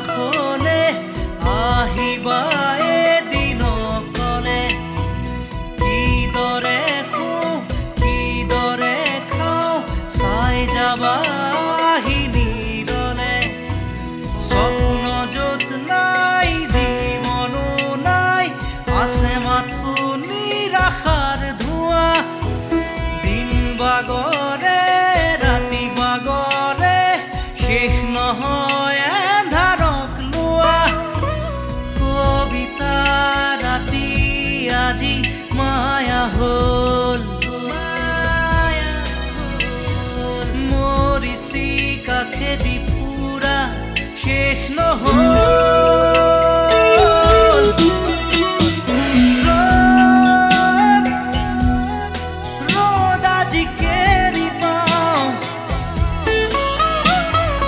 কাষলে আহিবা এদিন অকলে কিদৰে শুওঁ কিদৰে খাওঁ চাই যাবা আহি নিৰলে স্বপ্ন য'ত নাই জীৱনো নাই আছে মাথো নিৰাশাৰ ধোঁৱা দিন বাগৰে ৰাতি বাগৰে শেষ নহয় এন্ধাৰক লোৱা কবিতা ৰাতি আজি মায়া হ'ল মৰিচি কাষেদি ফুৰা শেষ নহয়